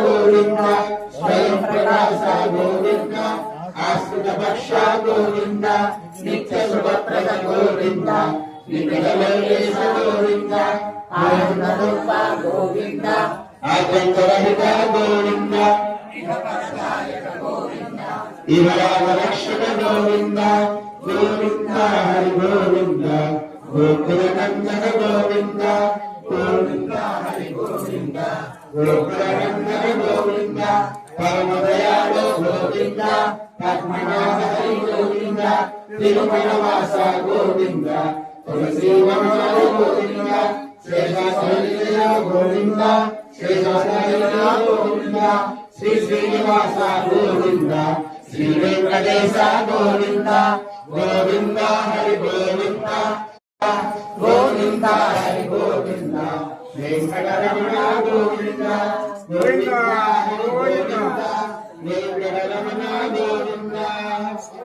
గోవింద స్వయం ప్రకాశ గోవింద ఆశ్రిత పక్ష గోవింద నిత్య శుభప్రద గోవింద నిత్యవేశ గోవింద ఆనంద రూప గోవింద ఆద్యంతరహిత గోవింద ఇహరక్షక గోవింద గోవింద హరి గోవింద గోకులనందన గోవింద గోవింద హరి గోవింద గోకులనందన గోవింద పరమదయాళు గోవింద పద్మనాభ హరి గోవింద తిరుమల వాస గోవింద తులసీవన గోవింద శేషాచల గోవింద శేషాచల గోవింద శ్రీ శ్రీనివాస గోవింద శ్రీ వెంకటేశ గోవింద గోవింద హరి గోవింద గోవింద హరి గోవింద వెంకటరమణ గోవింద గోవింద హరి గోవింద